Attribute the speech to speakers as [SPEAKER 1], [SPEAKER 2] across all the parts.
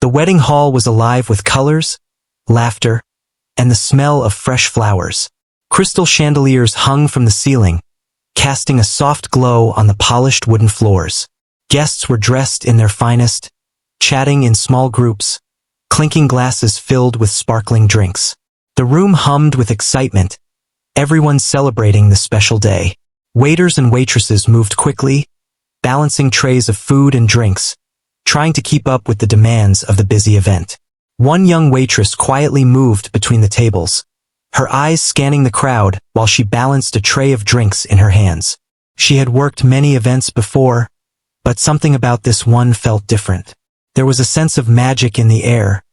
[SPEAKER 1] wedding hall was alive with colors, laughter, and the smell of fresh flowers. Crystal chandeliers hung from the ceiling, casting a soft glow on the polished wooden floors. Guests were dressed in their finest, chatting in small groups, clinking glasses filled with sparkling drinks. The room hummed with excitement, everyone celebrating the special day. Waiters and waitresses moved quickly, balancing trays of food and drinks, trying to keep up with the demands of the busy event. One young waitress quietly moved between the tables, her eyes scanning the crowd while she balanced a tray of drinks in her hands. She had worked many events before, but something about this one felt different. There was a sense of magic in the air,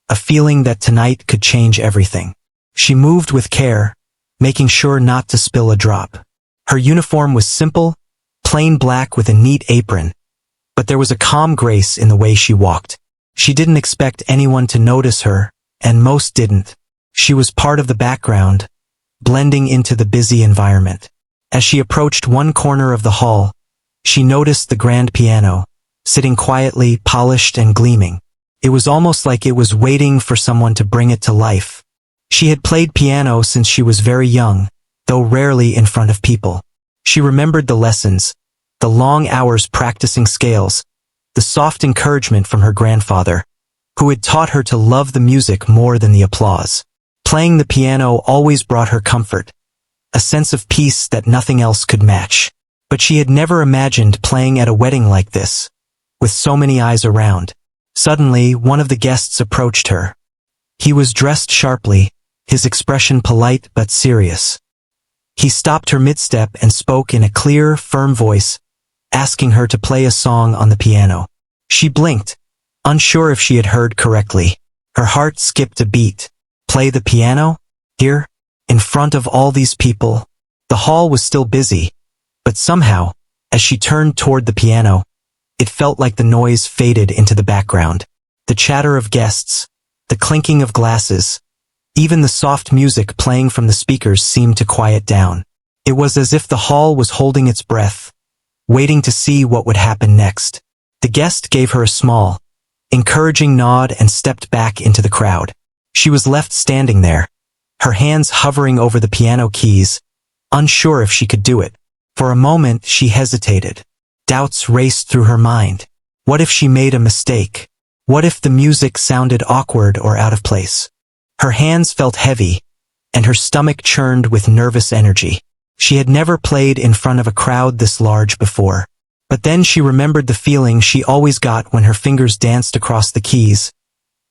[SPEAKER 1] a feeling that tonight could change everything. She moved with care, making sure not to spill a drop. Her uniform was simple, plain black with a neat apron, but there was a calm grace in the way she walked. She didn't expect anyone to notice her, and most didn't. She was part of the background, blending into the busy environment. As she approached one corner of the hall, she noticed the grand piano, sitting quietly, polished and gleaming. It was almost like it was waiting for someone to bring it to life. She had played piano since she was very young, though rarely in front of people. She remembered the lessons, the long hours practicing scales, the soft encouragement from her grandfather, who had taught her to love the music more than the applause. Playing the piano always brought her comfort, a sense of peace that nothing else could match. But she had never imagined playing at a wedding like this, with so many eyes around. Suddenly, one of the guests approached her. He was dressed sharply, his expression polite but serious. He stopped her mid-step and spoke in a clear, firm voice, asking her to play a song on the piano. She blinked, unsure if she had heard correctly. Her heart skipped a beat. Play the piano? Here? In front of all these people? The hall was still busy, but somehow, as she turned toward the piano, it felt like the noise faded into the background. The chatter of guests, the clinking of glasses, even the soft music playing from the speakers seemed to quiet down. It was as if the hall was holding its breath, waiting to see what would happen next. The guest gave her a small, encouraging nod and stepped back into the crowd. She was left standing there, her hands hovering over the piano keys, unsure if she could do it. For a moment she hesitated. Doubts raced through her mind. What if she made a mistake? What if the music sounded awkward or out of place? Her hands felt heavy, and her stomach churned with nervous energy. She had never played in front of a crowd this large before. But then she remembered the feeling she always got when her fingers danced across the keys,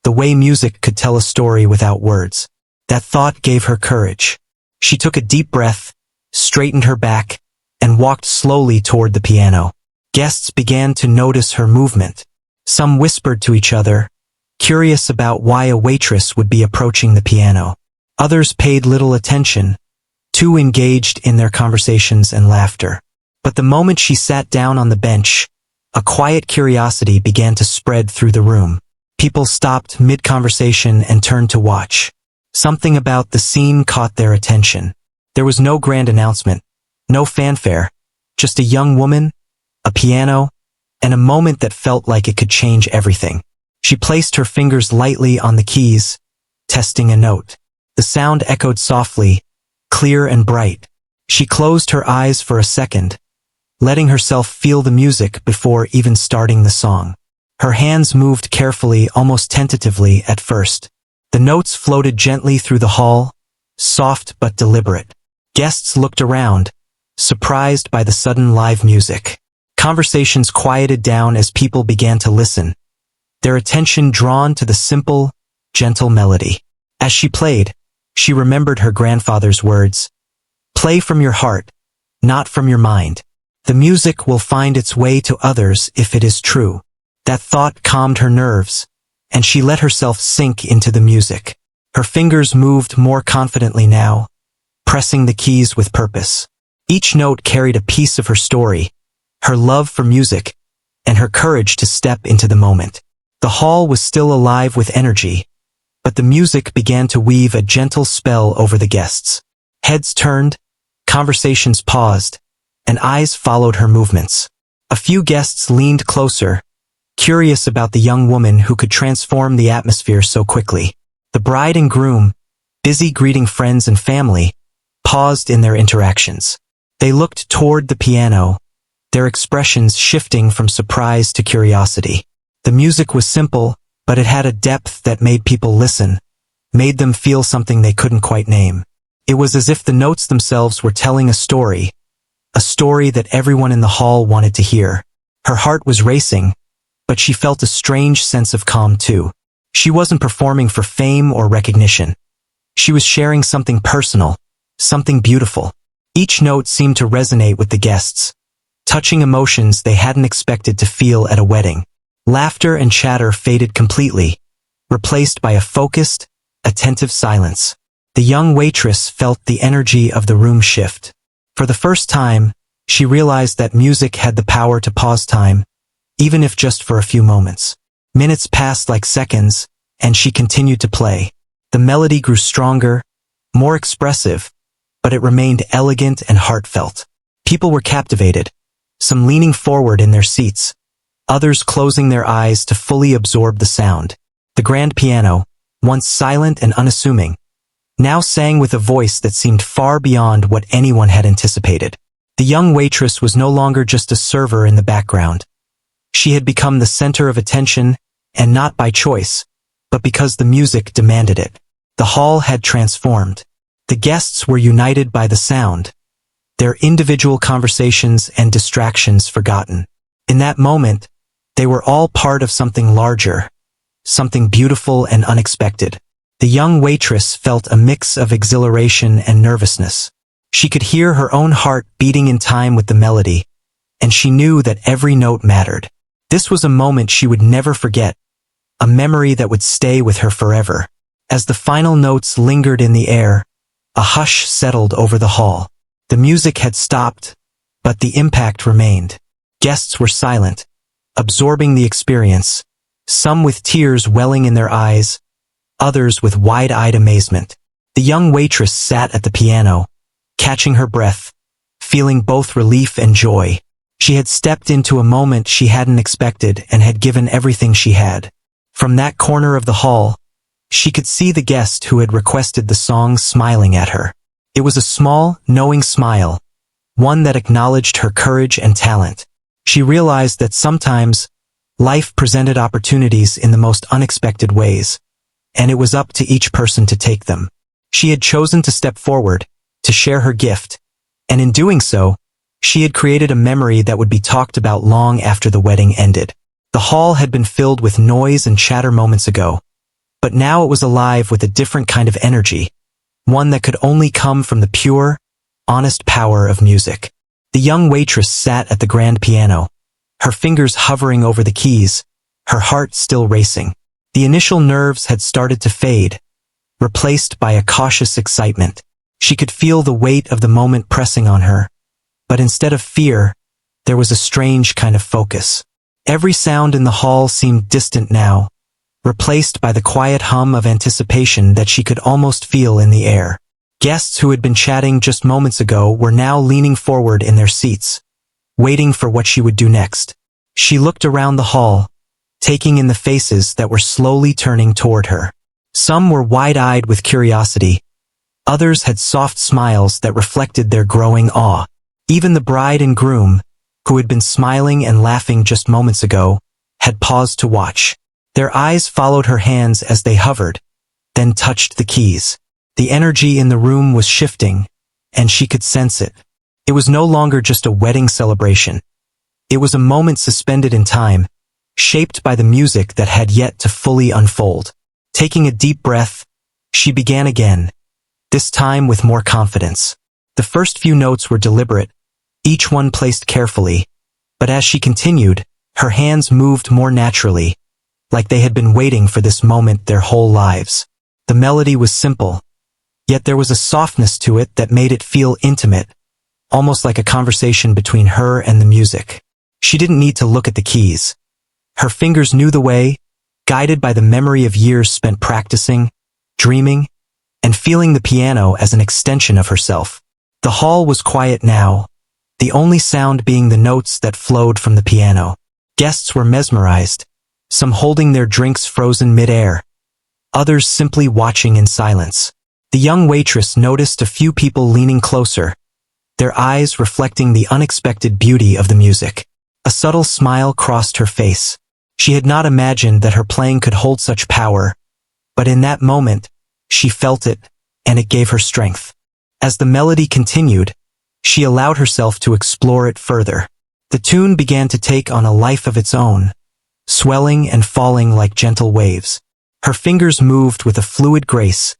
[SPEAKER 1] the way music could tell a story without words. That thought gave her courage. She took a deep breath, straightened her back, and walked slowly toward the piano. Guests began to notice her movement. Some whispered to each other, curious about why a waitress would be approaching the piano. Others paid little attention, too engaged in their conversations and laughter. But the moment she sat down on the bench, a quiet curiosity began to spread through the room. People stopped mid-conversation and turned to watch. Something about the scene caught their attention. There was no grand announcement, no fanfare, just a young woman, a piano, and a moment that felt like it could change everything. She placed her fingers lightly on the keys, testing a note. The sound echoed softly, clear and bright. She closed her eyes for a second, letting herself feel the music before even starting the song. Her hands moved carefully, almost tentatively at first. The notes floated gently through the hall, soft but deliberate. Guests looked around, surprised by the sudden live music. Conversations quieted down as people began to listen, their attention drawn to the simple, gentle melody. As she played, she remembered her grandfather's words, "Play from your heart, not from your mind. The music will find its way to others if it is true." That thought calmed her nerves, and she let herself sink into the music. Her fingers moved more confidently now, pressing the keys with purpose. Each note carried a piece of her story, her love for music, and her courage to step into the moment. The hall was still alive with energy, but the music began to weave a gentle spell over the guests. Heads turned, conversations paused, and eyes followed her movements. A few guests leaned closer, curious about the young woman who could transform the atmosphere so quickly. The bride and groom, busy greeting friends and family, paused in their interactions. They looked toward the piano, their expressions shifting from surprise to curiosity. The music was simple, but it had a depth that made people listen, made them feel something they couldn't quite name. It was as if the notes themselves were telling a story that everyone in the hall wanted to hear. Her heart was racing, but she felt a strange sense of calm too. She wasn't performing for fame or recognition. She was sharing something personal, something beautiful. Each note seemed to resonate with the guests, touching emotions they hadn't expected to feel at a wedding. Laughter and chatter faded completely, replaced by a focused, attentive silence. The young waitress felt the energy of the room shift. For the first time, she realized that music had the power to pause time, even if just for a few moments. Minutes passed like seconds, and she continued to play. The melody grew stronger, more expressive, but it remained elegant and heartfelt. People were captivated, some leaning forward in their seats, others closing their eyes to fully absorb the sound. The grand piano, once silent and unassuming, now sang with a voice that seemed far beyond what anyone had anticipated. The young waitress was no longer just a server in the background. She had become the center of attention, and not by choice, but because the music demanded it. The hall had transformed. The guests were united by the sound, their individual conversations and distractions forgotten. In that moment, they were all part of something larger, something beautiful and unexpected. The young waitress felt a mix of exhilaration and nervousness. She could hear her own heart beating in time with the melody, and she knew that every note mattered. This was a moment she would never forget, a memory that would stay with her forever. As the final notes lingered in the air, a hush settled over the hall. The music had stopped, but the impact remained. Guests were silent, absorbing the experience, some with tears welling in their eyes, others with wide-eyed amazement. The young waitress sat at the piano, catching her breath, feeling both relief and joy. She had stepped into a moment she hadn't expected and had given everything she had. From that corner of the hall, she could see the guest who had requested the song smiling at her. It was a small, knowing smile, one that acknowledged her courage and talent. She realized that sometimes, life presented opportunities in the most unexpected ways, and it was up to each person to take them. She had chosen to step forward, to share her gift, and in doing so, she had created a memory that would be talked about long after the wedding ended. The hall had been filled with noise and chatter moments ago, but now it was alive with a different kind of energy, one that could only come from the pure, honest power of music. The young waitress sat at the grand piano, her fingers hovering over the keys, her heart still racing. The initial nerves had started to fade, replaced by a cautious excitement. She could feel the weight of the moment pressing on her, but instead of fear, there was a strange kind of focus. Every sound in the hall seemed distant now, replaced by the quiet hum of anticipation that she could almost feel in the air. Guests who had been chatting just moments ago were now leaning forward in their seats, waiting for what she would do next. She looked around the hall, taking in the faces that were slowly turning toward her. Some were wide-eyed with curiosity. Others had soft smiles that reflected their growing awe. Even the bride and groom, who had been smiling and laughing just moments ago, had paused to watch. Their eyes followed her hands as they hovered, then touched the keys. The energy in the room was shifting, and she could sense it. It was no longer just a wedding celebration. It was a moment suspended in time, shaped by the music that had yet to fully unfold. Taking a deep breath, she began again, this time with more confidence. The first few notes were deliberate, each one placed carefully, but as she continued, her hands moved more naturally, like they had been waiting for this moment their whole lives. The melody was simple, yet there was a softness to it that made it feel intimate, almost like a conversation between her and the music. She didn't need to look at the keys. Her fingers knew the way, guided by the memory of years spent practicing, dreaming, and feeling the piano as an extension of herself. The hall was quiet now, the only sound being the notes that flowed from the piano. Guests were mesmerized, some holding their drinks frozen mid-air, others simply watching in silence. The young waitress noticed a few people leaning closer, their eyes reflecting the unexpected beauty of the music. A subtle smile crossed her face. She had not imagined that her playing could hold such power, but in that moment, she felt it, and it gave her strength. As the melody continued, she allowed herself to explore it further. The tune began to take on a life of its own, swelling and falling like gentle waves. Her fingers moved with a fluid grace,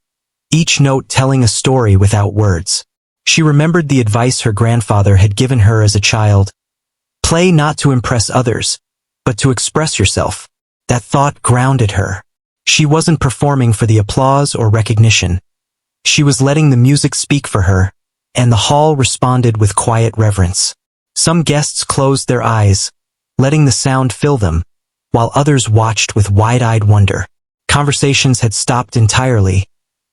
[SPEAKER 1] each note telling a story without words. She remembered the advice her grandfather had given her as a child: play not to impress others, but to express yourself. That thought grounded her. She wasn't performing for the applause or recognition. She was letting the music speak for her, and the hall responded with quiet reverence. Some guests closed their eyes, letting the sound fill them, while others watched with wide-eyed wonder. Conversations had stopped entirely,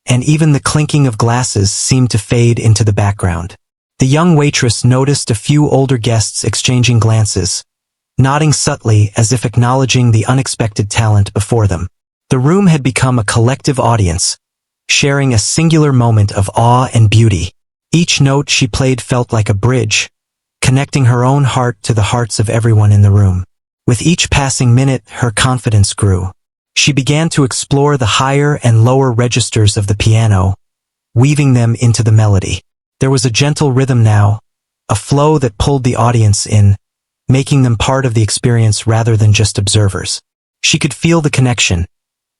[SPEAKER 1] and even the clinking of glasses seemed to fade into the background. The young waitress noticed a few older guests exchanging glances, nodding subtly as if acknowledging the unexpected talent before them. The room had become a collective audience, sharing a singular moment of awe and beauty. Each note she played felt like a bridge, connecting her own heart to the hearts of everyone in the room. With each passing minute, her confidence grew. She began to explore the higher and lower registers of the piano, weaving them into the melody. There was a gentle rhythm now, a flow that pulled the audience in, making them part of the experience rather than just observers. She could feel the connection,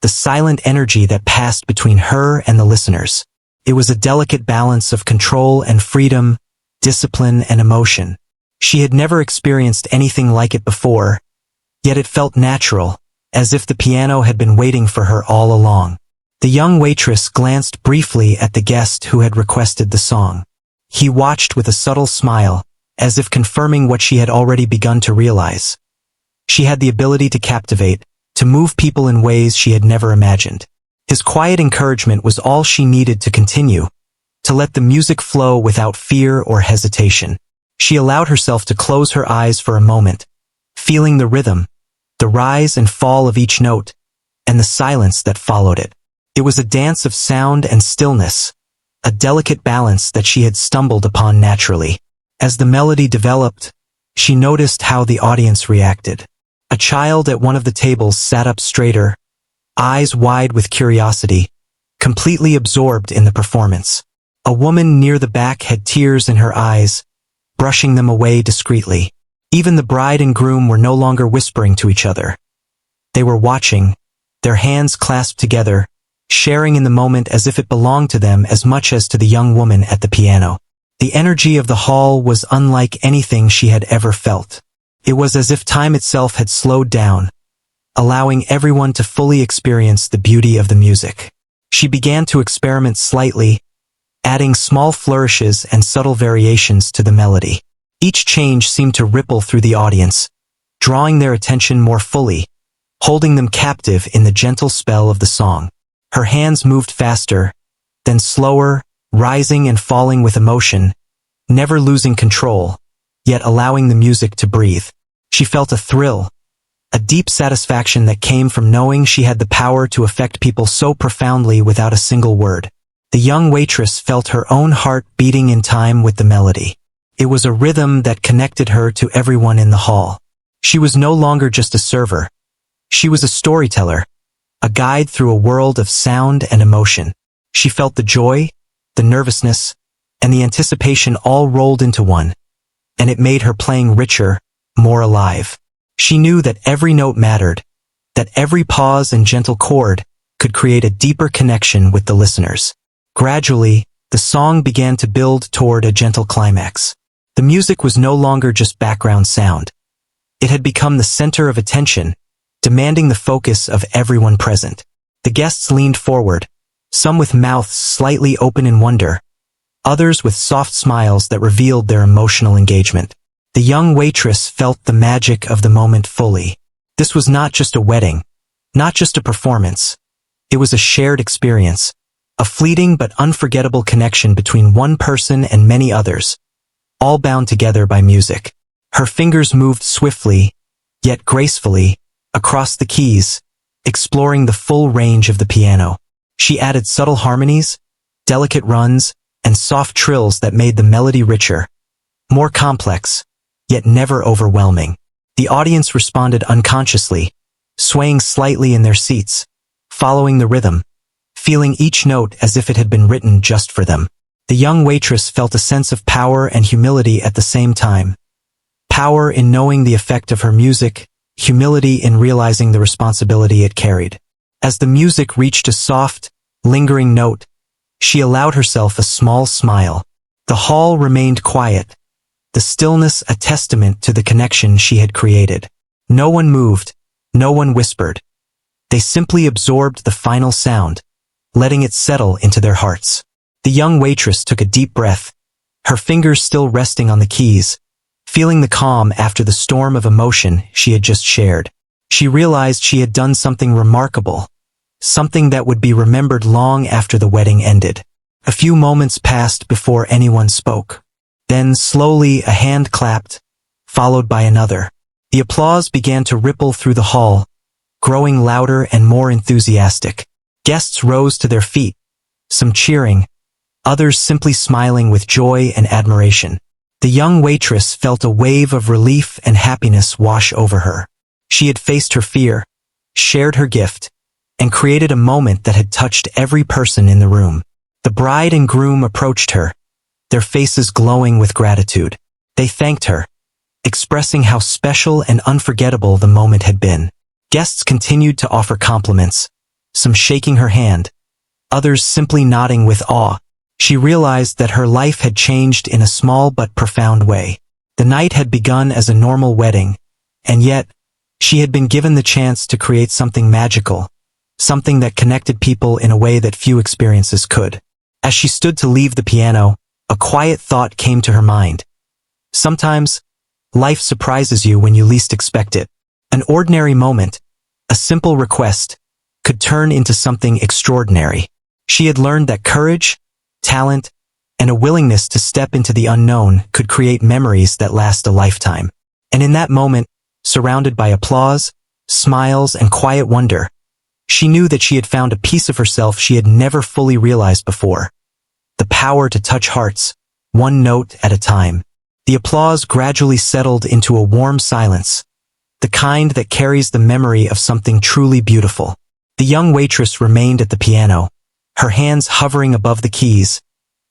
[SPEAKER 1] the silent energy that passed between her and the listeners. It was a delicate balance of control and freedom, discipline and emotion. She had never experienced anything like it before, yet it felt natural, as if the piano had been waiting for her all along. The young waitress glanced briefly at the guest who had requested the song. He watched with a subtle smile, as if confirming what she had already begun to realize. She had the ability to captivate, to move people in ways she had never imagined. His quiet encouragement was all she needed to continue, to let the music flow without fear or hesitation. She allowed herself to close her eyes for a moment, feeling the rhythm, the rise and fall of each note, and the silence that followed it. It was a dance of sound and stillness, a delicate balance that she had stumbled upon naturally. As the melody developed, she noticed how the audience reacted. A child at one of the tables sat up straighter, eyes wide with curiosity, completely absorbed in the performance. A woman near the back had tears in her eyes, brushing them away discreetly. Even the bride and groom were no longer whispering to each other. They were watching, their hands clasped together, sharing in the moment as if it belonged to them as much as to the young woman at the piano. The energy of the hall was unlike anything she had ever felt. It was as if time itself had slowed down, allowing everyone to fully experience the beauty of the music. She began to experiment slightly, adding small flourishes and subtle variations to the melody. Each change seemed to ripple through the audience, drawing their attention more fully, holding them captive in the gentle spell of the song. Her hands moved faster, then slower, rising and falling with emotion, never losing control, yet allowing the music to breathe. She felt a thrill, a deep satisfaction that came from knowing she had the power to affect people so profoundly without a single word. The young waitress felt her own heart beating in time with the melody. It was a rhythm that connected her to everyone in the hall. She was no longer just a server. She was a storyteller, a guide through a world of sound and emotion. She felt the joy, the nervousness, and the anticipation all rolled into one, and it made her playing richer, more alive. She knew that every note mattered, that every pause and gentle chord could create a deeper connection with the listeners. Gradually, the song began to build toward a gentle climax. The music was no longer just background sound. It had become the center of attention, demanding the focus of everyone present. The guests leaned forward, some with mouths slightly open in wonder, others with soft smiles that revealed their emotional engagement. The young waitress felt the magic of the moment fully. This was not just a wedding, not just a performance. It was a shared experience, a fleeting but unforgettable connection between one person and many others, all bound together by music. Her fingers moved swiftly, yet gracefully, across the keys, exploring the full range of the piano. She added subtle harmonies, delicate runs, and soft trills that made the melody richer, more complex, yet never overwhelming. The audience responded unconsciously, swaying slightly in their seats, following the rhythm, feeling each note as if it had been written just for them. The young waitress felt a sense of power and humility at the same time. Power in knowing the effect of her music, humility in realizing the responsibility it carried. As the music reached a soft, lingering note, she allowed herself a small smile. The hall remained quiet, the stillness a testament to the connection she had created. No one moved, no one whispered. They simply absorbed the final sound, letting it settle into their hearts. The young waitress took a deep breath, her fingers still resting on the keys, feeling the calm after the storm of emotion she had just shared. She realized she had done something remarkable, something that would be remembered long after the wedding ended. A few moments passed before anyone spoke. Then slowly a hand clapped, followed by another. The applause began to ripple through the hall, growing louder and more enthusiastic. Guests rose to their feet, some cheering, others simply smiling with joy and admiration. The young waitress felt a wave of relief and happiness wash over her. She had faced her fear, shared her gift, and created a moment that had touched every person in the room. The bride and groom approached her, their faces glowing with gratitude. They thanked her, expressing how special and unforgettable the moment had been. Guests continued to offer compliments, some shaking her hand, others simply nodding with awe. She realized that her life had changed in a small but profound way. The night had begun as a normal wedding, and yet, she had been given the chance to create something magical, something that connected people in a way that few experiences could. As she stood to leave the piano, a quiet thought came to her mind. Sometimes, life surprises you when you least expect it. An ordinary moment, a simple request, could turn into something extraordinary. She had learned that courage, talent, and a willingness to step into the unknown could create memories that last a lifetime. And in that moment, surrounded by applause, smiles, and quiet wonder, she knew that she had found a piece of herself she had never fully realized before. The power to touch hearts, one note at a time. The applause gradually settled into a warm silence, the kind that carries the memory of something truly beautiful. The young waitress remained at the piano, her hands hovering above the keys,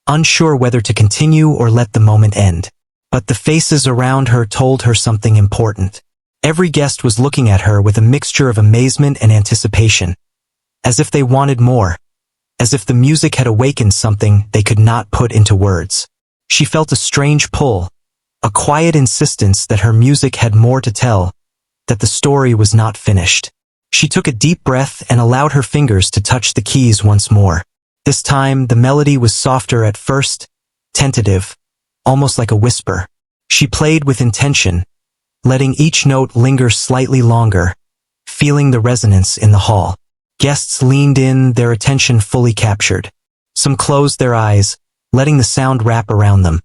[SPEAKER 1] unsure whether to continue or let the moment end. But the faces around her told her something important. Every guest was looking at her with a mixture of amazement and anticipation, as if they wanted more, as if the music had awakened something they could not put into words. She felt a strange pull, a quiet insistence that her music had more to tell, that the story was not finished. She took a deep breath and allowed her fingers to touch the keys once more. This time, the melody was softer at first, tentative, almost like a whisper. She played with intention, letting each note linger slightly longer, feeling the resonance in the hall. Guests leaned in, their attention fully captured. Some closed their eyes, letting the sound wrap around them,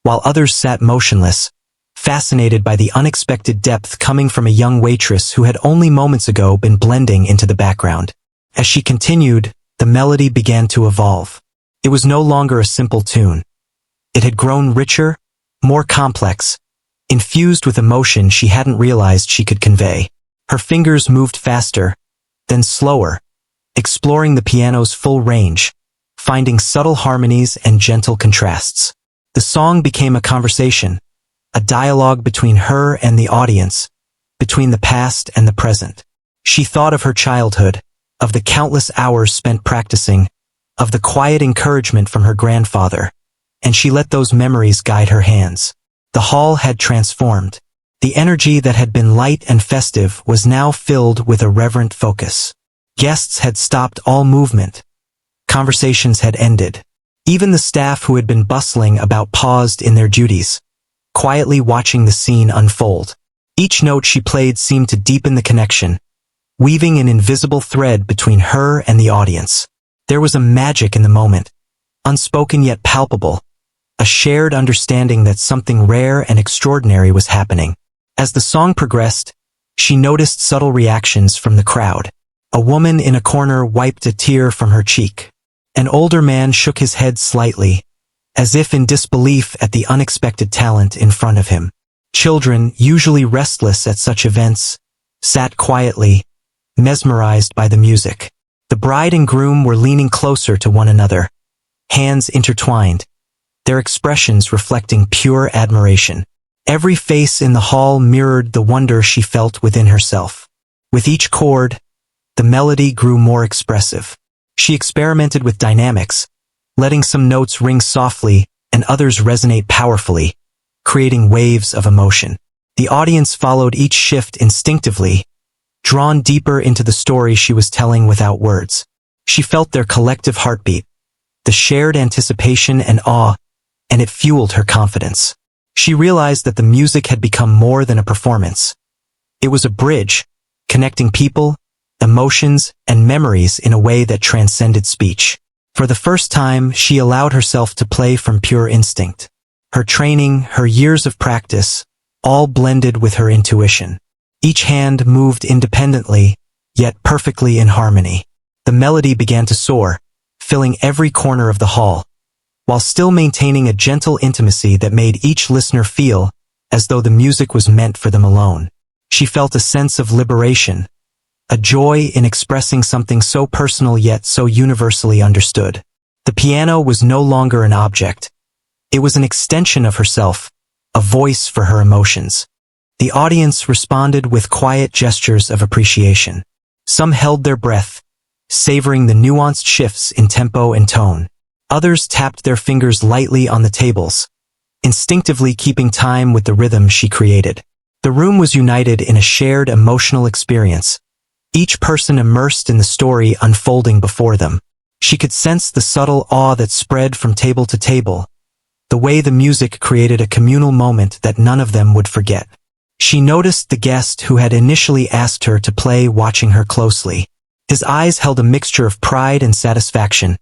[SPEAKER 1] while others sat motionless, fascinated by the unexpected depth coming from a young waitress who had only moments ago been blending into the background. As she continued, the melody began to evolve. It was no longer a simple tune. It had grown richer, more complex, infused with emotion she hadn't realized she could convey. Her fingers moved faster, then slower, exploring the piano's full range, finding subtle harmonies and gentle contrasts. The song became a conversation, a dialogue between her and the audience, between the past and the present. She thought of her childhood, of the countless hours spent practicing, of the quiet encouragement from her grandfather, and she let those memories guide her hands. The hall had transformed. The energy that had been light and festive was now filled with a reverent focus. Guests had stopped all movement. Conversations had ended. Even the staff who had been bustling about paused in their duties, quietly watching the scene unfold. Each note she played seemed to deepen the connection, weaving an invisible thread between her and the audience. There was a magic in the moment, unspoken yet palpable, a shared understanding that something rare and extraordinary was happening. As the song progressed, She noticed subtle reactions from the crowd. A woman in a corner wiped a tear from her cheek. An older man shook his head slightly, as if in disbelief at the unexpected talent in front of him. Children, usually restless at such events, sat quietly, mesmerized by the music. The bride and groom were leaning closer to one another, hands intertwined, their expressions reflecting pure admiration. Every face in the hall mirrored the wonder she felt within herself. With each chord, the melody grew more expressive. She experimented with dynamics, letting some notes ring softly and others resonate powerfully, creating waves of emotion. The audience followed each shift instinctively, drawn deeper into the story she was telling without words. She felt their collective heartbeat, the shared anticipation and awe, and it fueled her confidence. She realized that the music had become more than a performance. It was a bridge, connecting people, emotions, and memories in a way that transcended speech. For the first time, she allowed herself to play from pure instinct. Her training, her years of practice, all blended with her intuition. Each hand moved independently, yet perfectly in harmony. The melody began to soar, filling every corner of the hall, while still maintaining a gentle intimacy that made each listener feel as though the music was meant for them alone. She felt a sense of liberation, a joy in expressing something so personal yet so universally understood. The piano was no longer an object. It was an extension of herself, a voice for her emotions. The audience responded with quiet gestures of appreciation. Some held their breath, savoring the nuanced shifts in tempo and tone. Others tapped their fingers lightly on the tables, instinctively keeping time with the rhythm she created. The room was united in a shared emotional experience, each person immersed in the story unfolding before them. She could sense the subtle awe that spread from table to table, the way the music created a communal moment that none of them would forget. She noticed the guest who had initially asked her to play watching her closely. His eyes held a mixture of pride and satisfaction,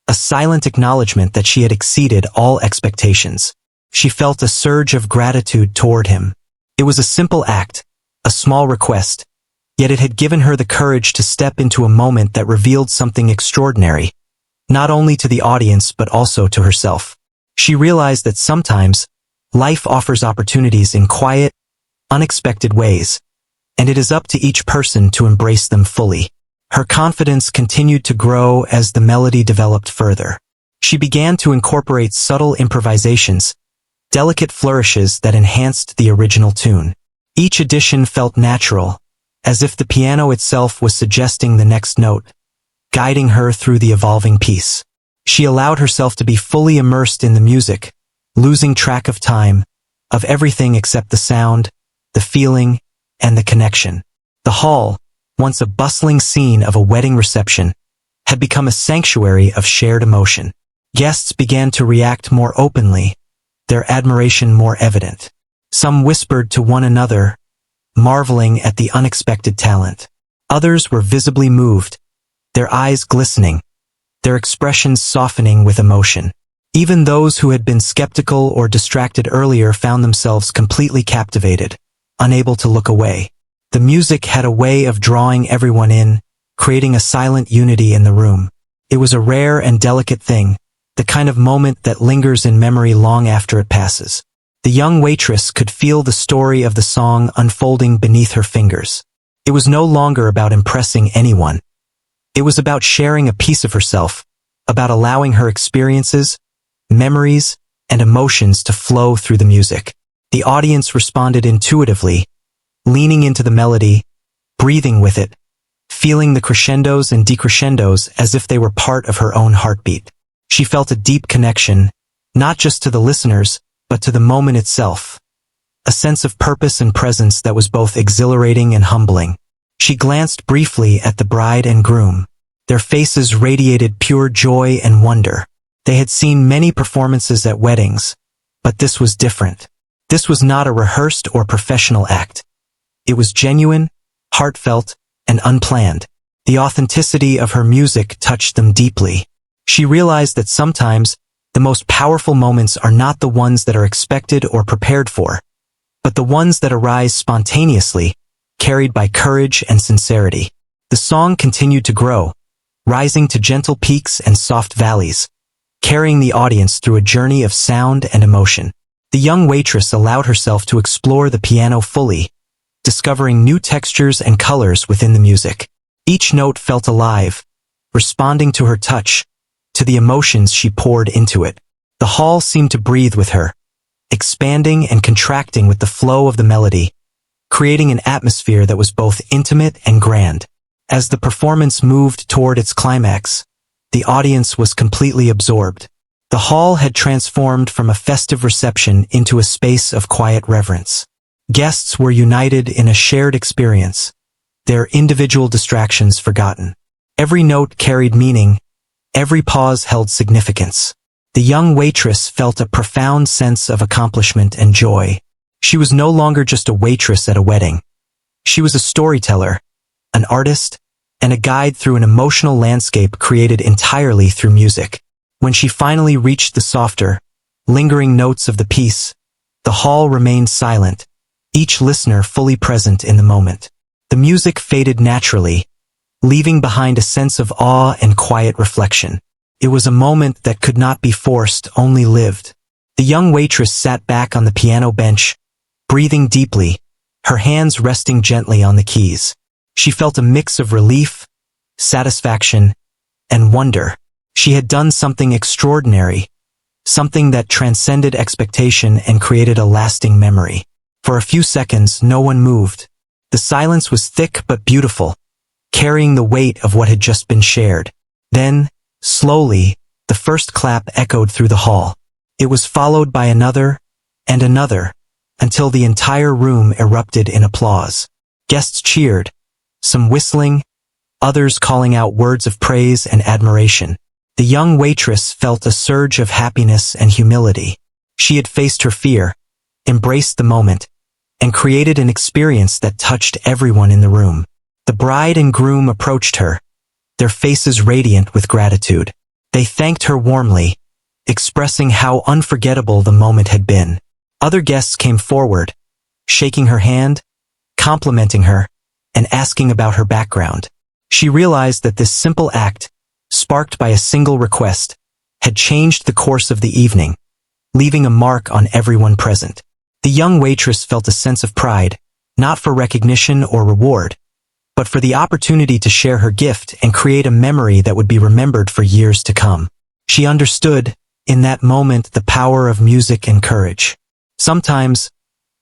[SPEAKER 1] a silent acknowledgement that she had exceeded all expectations. She felt a surge of gratitude toward him. It was a simple act, a small request, yet it had given her the courage to step into a moment that revealed something extraordinary, not only to the audience but also to herself. She realized that sometimes, life offers opportunities in quiet, unexpected ways, and it is up to each person to embrace them fully. Her confidence continued to grow as the melody developed further. She began to incorporate subtle improvisations, delicate flourishes that enhanced the original tune. Each addition felt natural, as if the piano itself was suggesting the next note, guiding her through the evolving piece. She allowed herself to be fully immersed in the music, losing track of time, of everything except the sound, the feeling, and the connection. The hall, once a bustling scene of a wedding reception, had become a sanctuary of shared emotion. Guests began to react more openly, their admiration more evident. Some whispered to one another, marveling at the unexpected talent. Others were visibly moved, their eyes glistening, their expressions softening with emotion. Even those who had been skeptical or distracted earlier found themselves completely captivated, unable to look away. The music had a way of drawing everyone in, creating a silent unity in the room. It was a rare and delicate thing, the kind of moment that lingers in memory long after it passes. The young waitress could feel the story of the song unfolding beneath her fingers. It was no longer about impressing anyone. It was about sharing a piece of herself, about allowing her experiences, memories, and emotions to flow through the music. The audience responded intuitively, leaning into the melody, breathing with it, feeling the crescendos and decrescendos as if they were part of her own heartbeat. She felt a deep connection, not just to the listeners, but to the moment itself. A sense of purpose and presence that was both exhilarating and humbling. She glanced briefly at the bride and groom. Their faces radiated pure joy and wonder. They had seen many performances at weddings, but this was different. This was not a rehearsed or professional act. It was genuine, heartfelt, and unplanned. The authenticity of her music touched them deeply. She realized that sometimes, the most powerful moments are not the ones that are expected or prepared for, but the ones that arise spontaneously, carried by courage and sincerity. The song continued to grow, rising to gentle peaks and soft valleys, carrying the audience through a journey of sound and emotion. The young waitress allowed herself to explore the piano fully, discovering new textures and colors within the music. Each note felt alive, responding to her touch, to the emotions she poured into it. The hall seemed to breathe with her, expanding and contracting with the flow of the melody, creating an atmosphere that was both intimate and grand. As the performance moved toward its climax, the audience was completely absorbed. The hall had transformed from a festive reception into a space of quiet reverence. Guests were united in a shared experience, their individual distractions forgotten. Every note carried meaning, every pause held significance. The young waitress felt a profound sense of accomplishment and joy. She was no longer just a waitress at a wedding. She was a storyteller, an artist, and a guide through an emotional landscape created entirely through music. When she finally reached the softer, lingering notes of the piece, the hall remained silent, each listener fully present in the moment. The music faded naturally, leaving behind a sense of awe and quiet reflection. It was a moment that could not be forced, only lived. The young waitress sat back on the piano bench, breathing deeply, her hands resting gently on the keys. She felt a mix of relief, satisfaction, and wonder. She had done something extraordinary, something that transcended expectation and created a lasting memory. For a few seconds, no one moved. The silence was thick but beautiful, carrying the weight of what had just been shared. Then, slowly, the first clap echoed through the hall. It was followed by another, and another, until the entire room erupted in applause. Guests cheered, some whistling, others calling out words of praise and admiration. The young waitress felt a surge of happiness and humility. She had faced her fear, embraced the moment, and created an experience that touched everyone in the room. The bride and groom approached her, their faces radiant with gratitude. They thanked her warmly, expressing how unforgettable the moment had been. Other guests came forward, shaking her hand, complimenting her, and asking about her background. She realized that this simple act, sparked by a single request, had changed the course of the evening, leaving a mark on everyone present. The young waitress felt a sense of pride, not for recognition or reward, but for the opportunity to share her gift and create a memory that would be remembered for years to come. She understood, in that moment, the power of music and courage. Sometimes,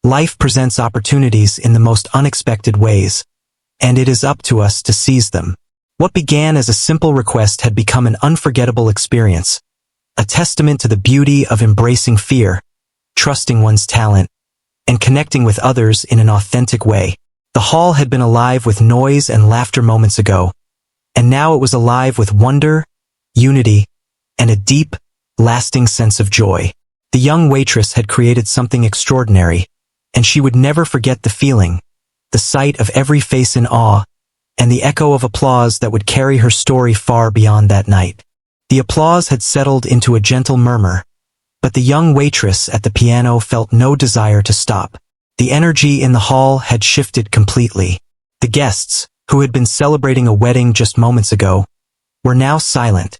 [SPEAKER 1] life presents opportunities in the most unexpected ways, and it is up to us to seize them. What began as a simple request had become an unforgettable experience, a testament to the beauty of embracing fear, trusting one's talent, and connecting with others in an authentic way. The hall had been alive with noise and laughter moments ago, and now it was alive with wonder, unity, and a deep, lasting sense of joy. The young waitress had created something extraordinary, and she would never forget the feeling, the sight of every face in awe, and the echo of applause that would carry her story far beyond that night. The applause had settled into a gentle murmur, but the young waitress at the piano felt no desire to stop. The energy in the hall had shifted completely. The guests, who had been celebrating a wedding just moments ago, were now silent,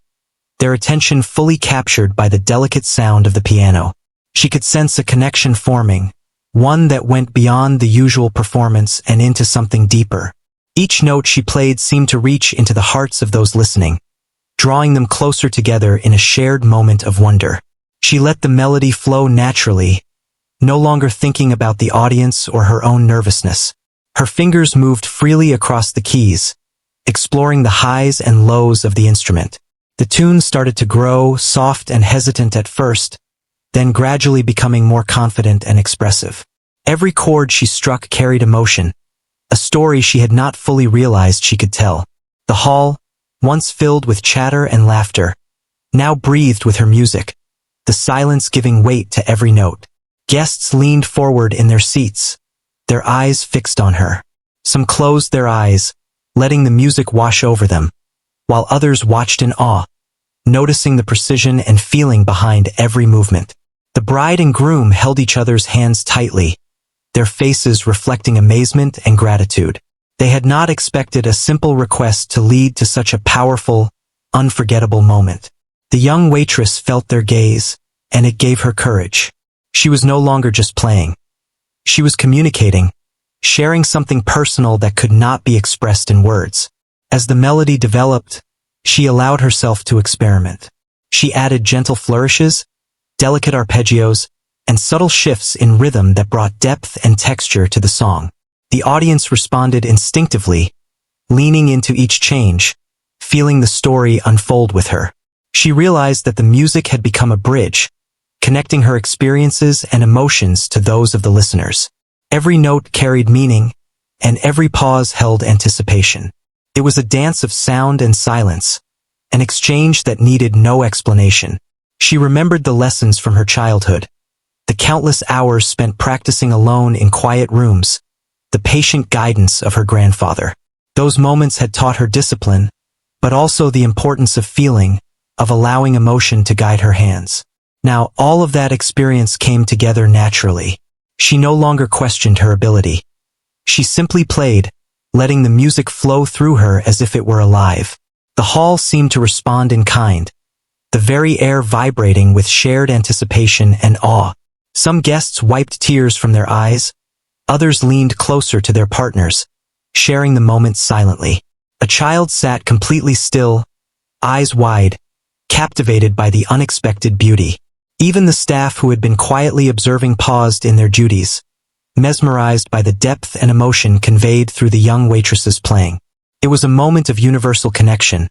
[SPEAKER 1] their attention fully captured by the delicate sound of the piano. She could sense a connection forming, one that went beyond the usual performance and into something deeper. Each note she played seemed to reach into the hearts of those listening, drawing them closer together in a shared moment of wonder. She let the melody flow naturally, no longer thinking about the audience or her own nervousness. Her fingers moved freely across the keys, exploring the highs and lows of the instrument. The tune started to grow, soft and hesitant at first, then gradually becoming more confident and expressive. Every chord she struck carried emotion, a story she had not fully realized she could tell. The hall, once filled with chatter and laughter, now breathed with her music, the silence giving weight to every note. Guests leaned forward in their seats, their eyes fixed on her. Some closed their eyes, letting the music wash over them, while others watched in awe, noticing the precision and feeling behind every movement. The bride and groom held each other's hands tightly, their faces reflecting amazement and gratitude. They had not expected a simple request to lead to such a powerful, unforgettable moment. The young waitress felt their gaze, and it gave her courage. She was no longer just playing. She was communicating, sharing something personal that could not be expressed in words. As the melody developed, she allowed herself to experiment. She added gentle flourishes, delicate arpeggios, and subtle shifts in rhythm that brought depth and texture to the song. The audience responded instinctively, leaning into each change, feeling the story unfold with her. She realized that the music had become a bridge, connecting her experiences and emotions to those of the listeners. Every note carried meaning, and every pause held anticipation. It was a dance of sound and silence, an exchange that needed no explanation. She remembered the lessons from her childhood, the countless hours spent practicing alone in quiet rooms, the patient guidance of her grandfather. Those moments had taught her discipline, but also the importance of feeling, of allowing emotion to guide her hands. Now, all of that experience came together naturally. She no longer questioned her ability. She simply played, letting the music flow through her as if it were alive. The hall seemed to respond in kind, the very air vibrating with shared anticipation and awe. Some guests wiped tears from their eyes, others leaned closer to their partners, sharing the moment silently. A child sat completely still, eyes wide, captivated by the unexpected beauty. Even the staff who had been quietly observing paused in their duties, mesmerized by the depth and emotion conveyed through the young waitress's playing. It was a moment of universal connection,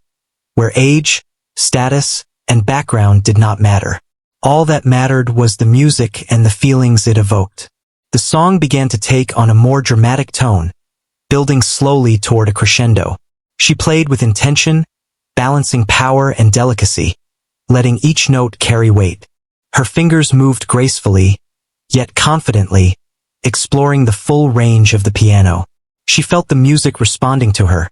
[SPEAKER 1] where age, status, and background did not matter. All that mattered was the music and the feelings it evoked. The song began to take on a more dramatic tone, building slowly toward a crescendo. She played with intention, balancing power and delicacy, letting each note carry weight. Her fingers moved gracefully, yet confidently, exploring the full range of the piano. She felt the music responding to her,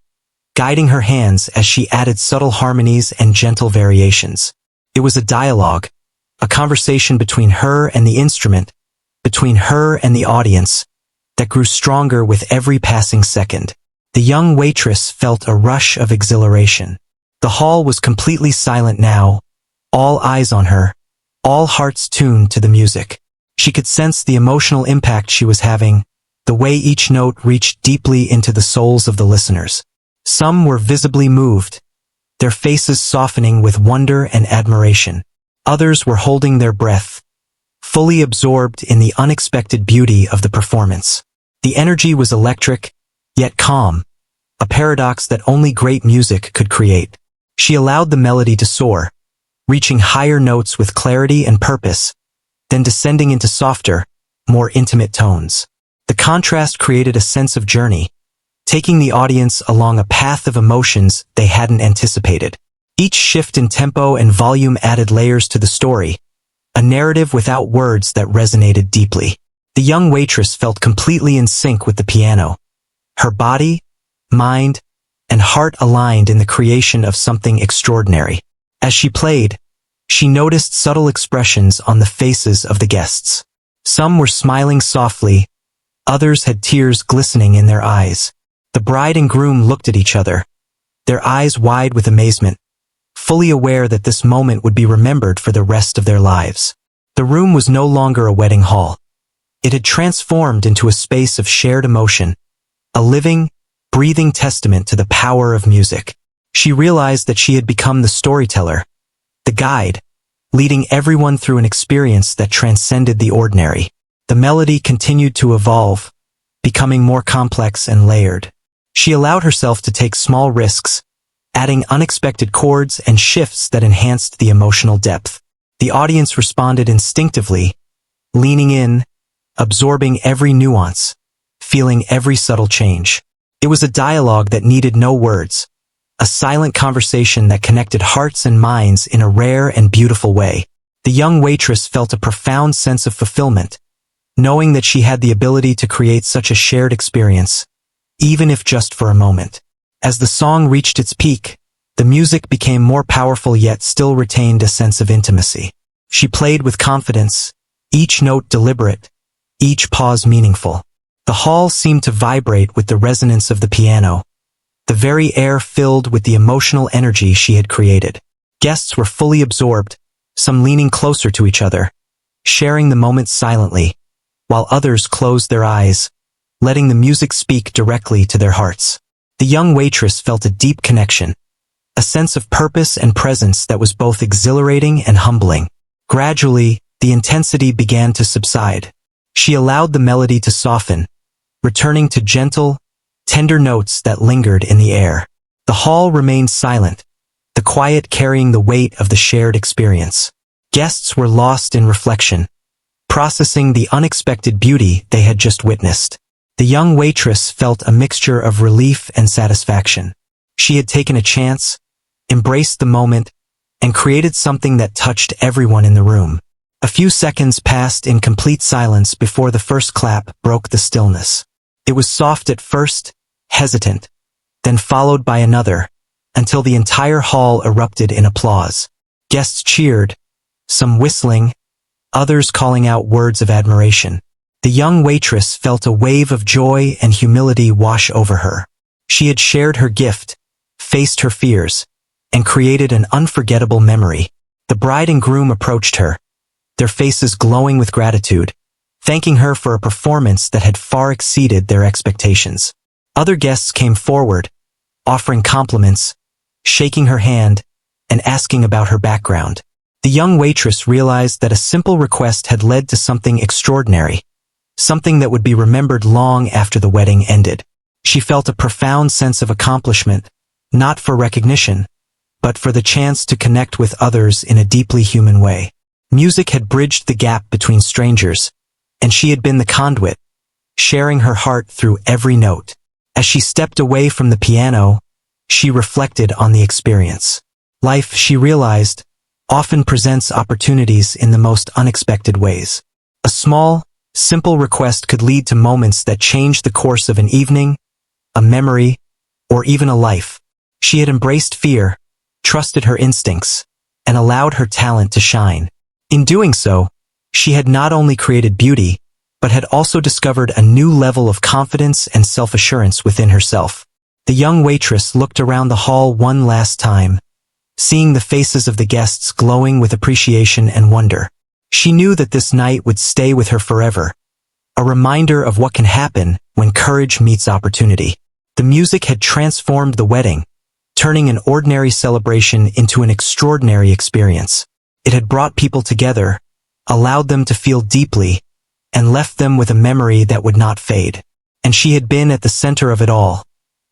[SPEAKER 1] guiding her hands as she added subtle harmonies and gentle variations. It was a dialogue, a conversation between her and the instrument, between her and the audience, that grew stronger with every passing second. The young waitress felt a rush of exhilaration. The hall was completely silent now, all eyes on her, all hearts tuned to the music. She could sense the emotional impact she was having, the way each note reached deeply into the souls of the listeners. Some were visibly moved, their faces softening with wonder and admiration. Others were holding their breath, fully absorbed in the unexpected beauty of the performance. The energy was electric, yet calm, a paradox that only great music could create. She allowed the melody to soar, reaching higher notes with clarity and purpose, then descending into softer, more intimate tones. The contrast created a sense of journey, taking the audience along a path of emotions they hadn't anticipated. Each shift in tempo and volume added layers to the story, a narrative without words that resonated deeply. The young waitress felt completely in sync with the piano. Her body, mind, and heart aligned in the creation of something extraordinary. As she played, she noticed subtle expressions on the faces of the guests. Some were smiling softly, others had tears glistening in their eyes. The bride and groom looked at each other, their eyes wide with amazement, fully aware that this moment would be remembered for the rest of their lives. The room was no longer a wedding hall. It had transformed into a space of shared emotion, a living, breathing testament to the power of music. She realized that she had become the storyteller, the guide, leading everyone through an experience that transcended the ordinary. The melody continued to evolve, becoming more complex and layered. She allowed herself to take small risks, adding unexpected chords and shifts that enhanced the emotional depth. The audience responded instinctively, leaning in, absorbing every nuance, feeling every subtle change. It was a dialogue that needed no words, a silent conversation that connected hearts and minds in a rare and beautiful way. The young waitress felt a profound sense of fulfillment, knowing that she had the ability to create such a shared experience, even if just for a moment. As the song reached its peak, the music became more powerful yet still retained a sense of intimacy. She played with confidence, each note deliberate, each pause meaningful. The hall seemed to vibrate with the resonance of the piano, the very air filled with the emotional energy she had created. Guests were fully absorbed, some leaning closer to each other, sharing the moment silently, while others closed their eyes, letting the music speak directly to their hearts. The young waitress felt a deep connection, a sense of purpose and presence that was both exhilarating and humbling. Gradually, the intensity began to subside. She allowed the melody to soften, returning to gentle, tender notes that lingered in the air. The hall remained silent, the quiet carrying the weight of the shared experience. Guests were lost in reflection, processing the unexpected beauty they had just witnessed. The young waitress felt a mixture of relief and satisfaction. She had taken a chance, embraced the moment, and created something that touched everyone in the room. A few seconds passed in complete silence before the first clap broke the stillness. It was soft at first, hesitant, then followed by another, until the entire hall erupted in applause. Guests cheered, some whistling, others calling out words of admiration. The young waitress felt a wave of joy and humility wash over her. She had shared her gift, faced her fears, and created an unforgettable memory. The bride and groom approached her, their faces glowing with gratitude, thanking her for a performance that had far exceeded their expectations. Other guests came forward, offering compliments, shaking her hand, and asking about her background. The young waitress realized that a simple request had led to something extraordinary, something that would be remembered long after the wedding ended. She felt a profound sense of accomplishment, not for recognition, but for the chance to connect with others in a deeply human way. Music had bridged the gap between strangers, and she had been the conduit, sharing her heart through every note. As she stepped away from the piano, she reflected on the experience. Life, she realized, often presents opportunities in the most unexpected ways. A small, simple request could lead to moments that change the course of an evening, a memory, or even a life. She had embraced fear, trusted her instincts, and allowed her talent to shine. In doing so, she had not only created beauty, but had also discovered a new level of confidence and self-assurance within herself. The young waitress looked around the hall one last time, seeing the faces of the guests glowing with appreciation and wonder. She knew that this night would stay with her forever, a reminder of what can happen when courage meets opportunity. The music had transformed the wedding, turning an ordinary celebration into an extraordinary experience. It had brought people together, allowed them to feel deeply, and left them with a memory that would not fade. And she had been at the center of it all,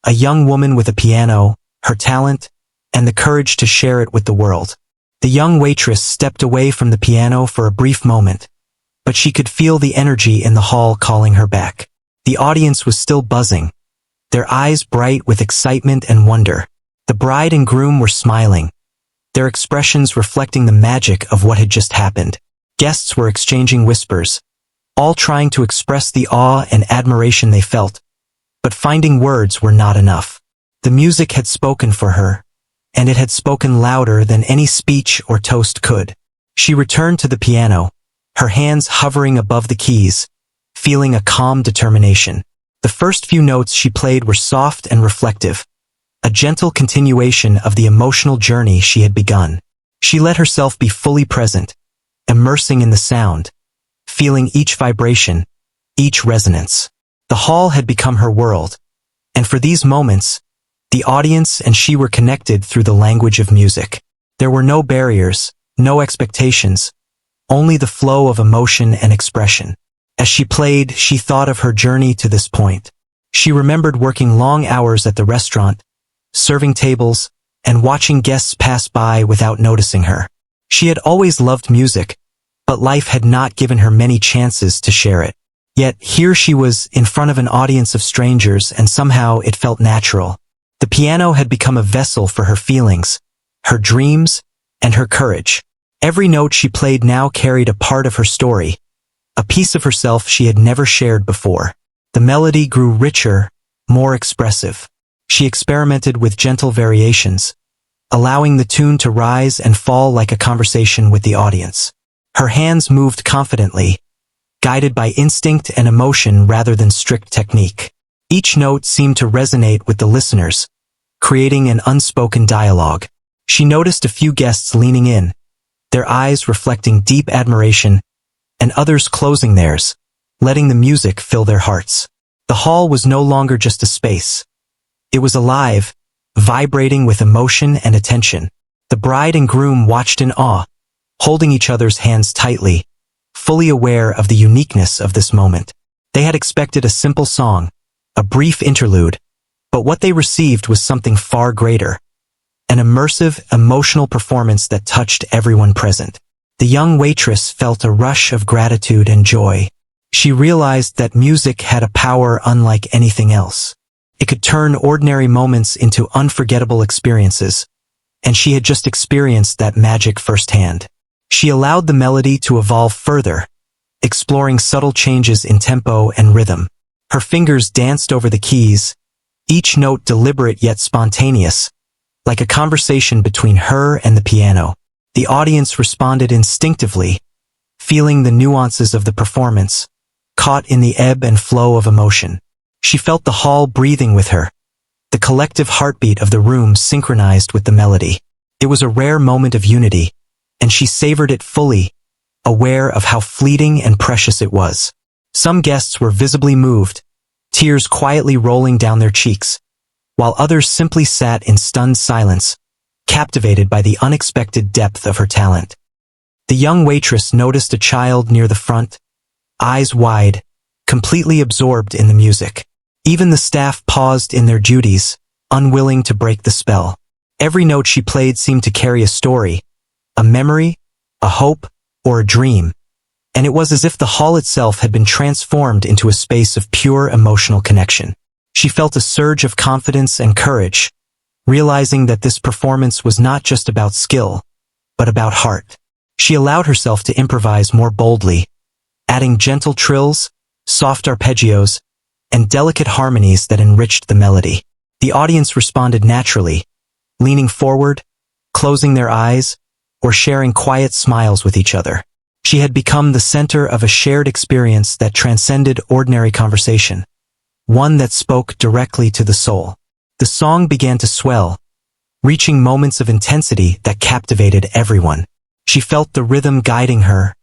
[SPEAKER 1] a young woman with a piano, her talent, and the courage to share it with the world. The young waitress stepped away from the piano for a brief moment, but she could feel the energy in the hall calling her back. The audience was still buzzing, their eyes bright with excitement and wonder. The bride and groom were smiling, their expressions reflecting the magic of what had just happened. Guests were exchanging whispers, all trying to express the awe and admiration they felt, but finding words were not enough. The music had spoken for her, and it had spoken louder than any speech or toast could. She returned to the piano, her hands hovering above the keys, feeling a calm determination. The first few notes she played were soft and reflective, a gentle continuation of the emotional journey she had begun. She let herself be fully present, immersing in the sound, feeling each vibration, each resonance. The hall had become her world, and for these moments, the audience and she were connected through the language of music. There were no barriers, no expectations, only the flow of emotion and expression. As she played, she thought of her journey to this point. She remembered working long hours at the restaurant, serving tables, and watching guests pass by without noticing her. She had always loved music, but life had not given her many chances to share it. Yet here she was in front of an audience of strangers, and somehow it felt natural. The piano had become a vessel for her feelings, her dreams, and her courage. Every note she played now carried a part of her story, a piece of herself she had never shared before. The melody grew richer, more expressive. She experimented with gentle variations, allowing the tune to rise and fall like a conversation with the audience. Her hands moved confidently, guided by instinct and emotion rather than strict technique. Each note seemed to resonate with the listeners, creating an unspoken dialogue. She noticed a few guests leaning in, their eyes reflecting deep admiration, and others closing theirs, letting the music fill their hearts. The hall was no longer just a space. It was alive, vibrating with emotion and attention. The bride and groom watched in awe, holding each other's hands tightly, fully aware of the uniqueness of this moment. They had expected a simple song, a brief interlude, but what they received was something far greater. An immersive, emotional performance that touched everyone present. The young waitress felt a rush of gratitude and joy. She realized that music had a power unlike anything else. It could turn ordinary moments into unforgettable experiences, and she had just experienced that magic firsthand. She allowed the melody to evolve further, exploring subtle changes in tempo and rhythm. Her fingers danced over the keys, each note deliberate yet spontaneous, like a conversation between her and the piano. The audience responded instinctively, feeling the nuances of the performance, caught in the ebb and flow of emotion. She felt the hall breathing with her, the collective heartbeat of the room synchronized with the melody. It was a rare moment of unity, and she savored it fully, aware of how fleeting and precious it was. Some guests were visibly moved, tears quietly rolling down their cheeks, while others simply sat in stunned silence, captivated by the unexpected depth of her talent. The young waitress noticed a child near the front, eyes wide, completely absorbed in the music. Even the staff paused in their duties, unwilling to break the spell. Every note she played seemed to carry a story, a memory, a hope, or a dream, and it was as if the hall itself had been transformed into a space of pure emotional connection. She felt a surge of confidence and courage, realizing that this performance was not just about skill, but about heart. She allowed herself to improvise more boldly, adding gentle trills, soft arpeggios, and delicate harmonies that enriched the melody. The audience responded naturally, leaning forward, closing their eyes, or sharing quiet smiles with each other. She had become the center of a shared experience that transcended ordinary conversation, one that spoke directly to the soul. The song began to swell, reaching moments of intensity that captivated everyone. She felt the rhythm guiding her,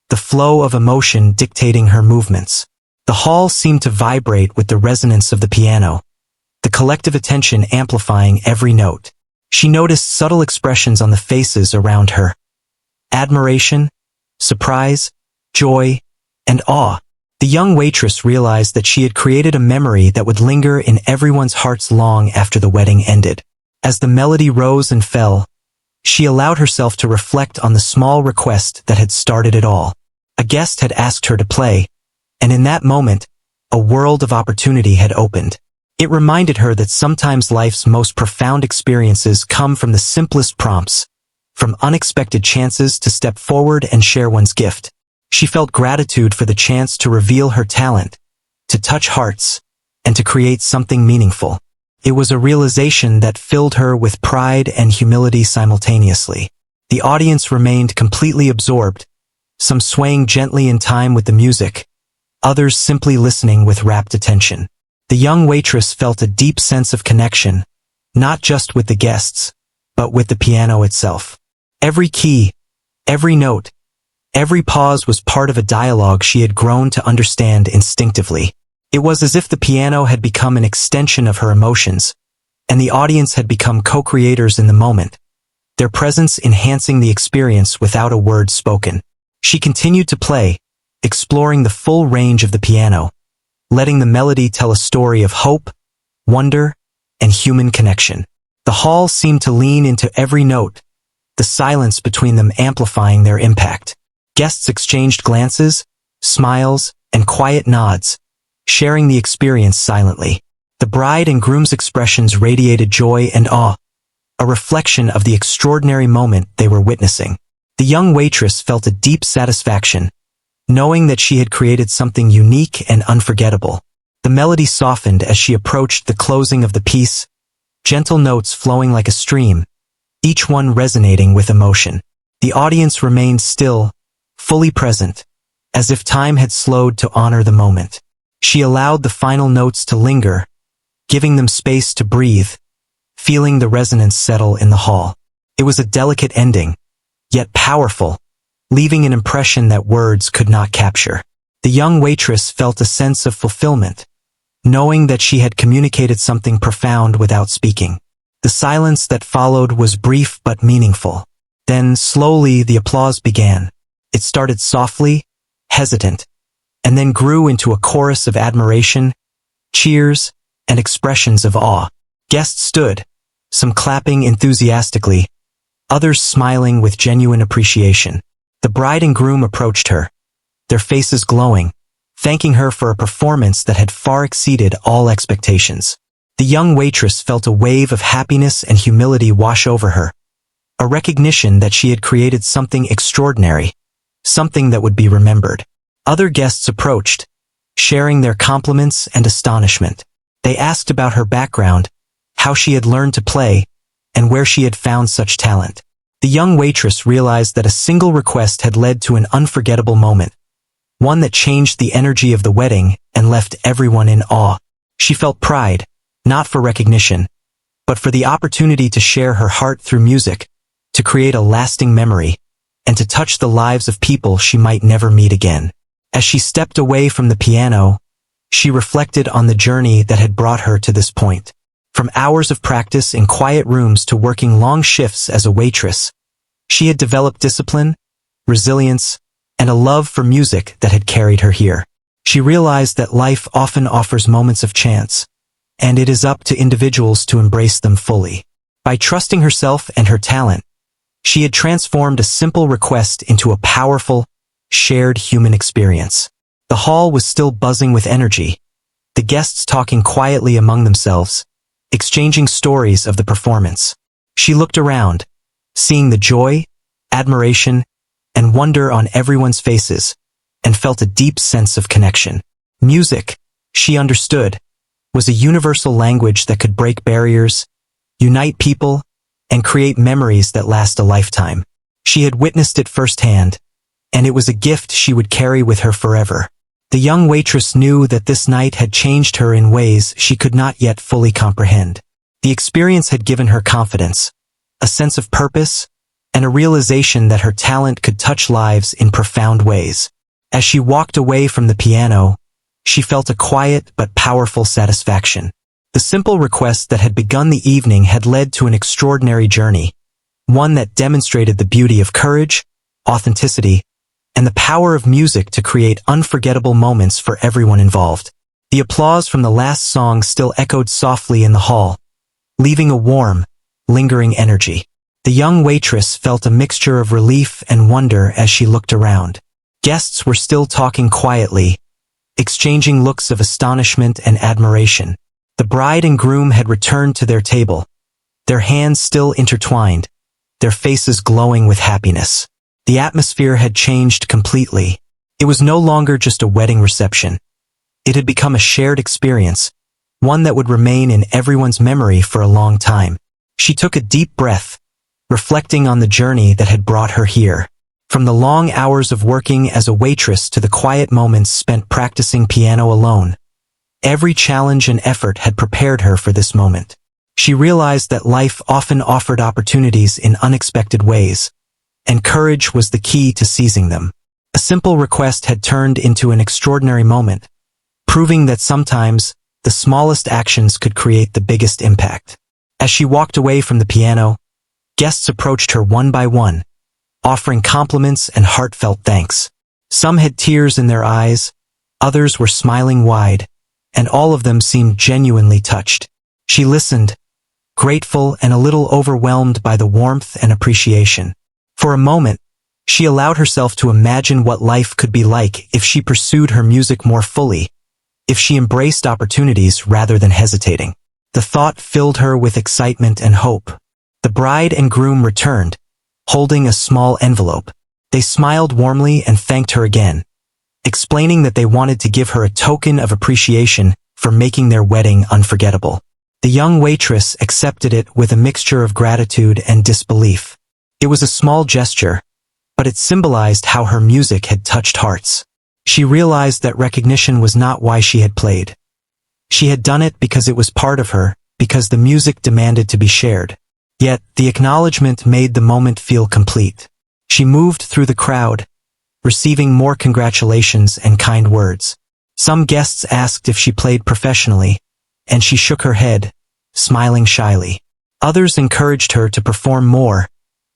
[SPEAKER 1] the flow of emotion dictating her movements. The hall seemed to vibrate with the resonance of the piano, the collective attention amplifying every note. She noticed subtle expressions on the faces around her. Admiration, surprise, joy, and awe. The young waitress realized that she had created a memory that would linger in everyone's hearts long after the wedding ended. As the melody rose and fell, she allowed herself to reflect on the small request that had started it all. A guest had asked her to play, and in that moment, a world of opportunity had opened. It reminded her that sometimes life's most profound experiences come from the simplest prompts, from unexpected chances to step forward and share one's gift. She felt gratitude for the chance to reveal her talent, to touch hearts, and to create something meaningful. It was a realization that filled her with pride and humility simultaneously. The audience remained completely absorbed, some swaying gently in time with the music, others simply listening with rapt attention. The young waitress felt a deep sense of connection, not just with the guests, but with the piano itself. Every key, every note, every pause was part of a dialogue she had grown to understand instinctively. It was as if the piano had become an extension of her emotions, and the audience had become co-creators in the moment, their presence enhancing the experience without a word spoken. She continued to play, exploring the full range of the piano, letting the melody tell a story of hope, wonder, and human connection. The hall seemed to lean into every note, the silence between them amplifying their impact. Guests exchanged glances, smiles, and quiet nods, sharing the experience silently. The bride and groom's expressions radiated joy and awe, a reflection of the extraordinary moment they were witnessing. The young waitress felt a deep satisfaction, knowing that she had created something unique and unforgettable. The melody softened as she approached the closing of the piece, gentle notes flowing like a stream, each one resonating with emotion. The audience remained still, fully present, as if time had slowed to honor the moment. She allowed the final notes to linger, giving them space to breathe, feeling the resonance settle in the hall. It was a delicate ending, yet powerful, leaving an impression that words could not capture. The young waitress felt a sense of fulfillment, knowing that she had communicated something profound without speaking. The silence that followed was brief but meaningful. Then, slowly, the applause began. It started softly, hesitant, and then grew into a chorus of admiration, cheers, and expressions of awe. Guests stood, some clapping enthusiastically, others smiling with genuine appreciation. The bride and groom approached her, their faces glowing, thanking her for a performance that had far exceeded all expectations. The young waitress felt a wave of happiness and humility wash over her, a recognition that she had created something extraordinary, something that would be remembered. Other guests approached, sharing their compliments and astonishment. They asked about her background, how she had learned to play, and where she had found such talent. The young waitress realized that a single request had led to an unforgettable moment, one that changed the energy of the wedding and left everyone in awe. She felt pride, not for recognition, but for the opportunity to share her heart through music, to create a lasting memory, and to touch the lives of people she might never meet again. As she stepped away from the piano, she reflected on the journey that had brought her to this point. From hours of practice in quiet rooms to working long shifts as a waitress, she had developed discipline, resilience, and a love for music that had carried her here. She realized that life often offers moments of chance, and it is up to individuals to embrace them fully. By trusting herself and her talent, she had transformed a simple request into a powerful, shared human experience. The hall was still buzzing with energy, the guests talking quietly among themselves, exchanging stories of the performance. She looked around, seeing the joy, admiration, and wonder on everyone's faces, and felt a deep sense of connection. Music, she understood, was a universal language that could break barriers, unite people, and create memories that last a lifetime. She had witnessed it firsthand, and it was a gift she would carry with her forever. The young waitress knew that this night had changed her in ways she could not yet fully comprehend. The experience had given her confidence, a sense of purpose, and a realization that her talent could touch lives in profound ways. As she walked away from the piano, she felt a quiet but powerful satisfaction. The simple request that had begun the evening had led to an extraordinary journey, one that demonstrated the beauty of courage, authenticity, and the power of music to create unforgettable moments for everyone involved. The applause from the last song still echoed softly in the hall, leaving a warm, lingering energy. The young waitress felt a mixture of relief and wonder as she looked around. Guests were still talking quietly, exchanging looks of astonishment and admiration. The bride and groom had returned to their table, their hands still intertwined, their faces glowing with happiness. The atmosphere had changed completely. It was no longer just a wedding reception. It had become a shared experience, one that would remain in everyone's memory for a long time. She took a deep breath, reflecting on the journey that had brought her here. From the long hours of working as a waitress to the quiet moments spent practicing piano alone, every challenge and effort had prepared her for this moment. She realized that life often offered opportunities in unexpected ways, and courage was the key to seizing them. A simple request had turned into an extraordinary moment, proving that sometimes the smallest actions could create the biggest impact. As she walked away from the piano, guests approached her one by one, offering compliments and heartfelt thanks. Some had tears in their eyes, others were smiling wide, and all of them seemed genuinely touched. She listened, grateful and a little overwhelmed by the warmth and appreciation. For a moment, she allowed herself to imagine what life could be like if she pursued her music more fully, if she embraced opportunities rather than hesitating. The thought filled her with excitement and hope. The bride and groom returned, holding a small envelope. They smiled warmly and thanked her again, explaining that they wanted to give her a token of appreciation for making their wedding unforgettable. The young waitress accepted it with a mixture of gratitude and disbelief. It was a small gesture, but it symbolized how her music had touched hearts. She realized that recognition was not why she had played. She had done it because it was part of her, because the music demanded to be shared. Yet, the acknowledgement made the moment feel complete. She moved through the crowd, receiving more congratulations and kind words. Some guests asked if she played professionally, and she shook her head, smiling shyly. Others encouraged her to perform more,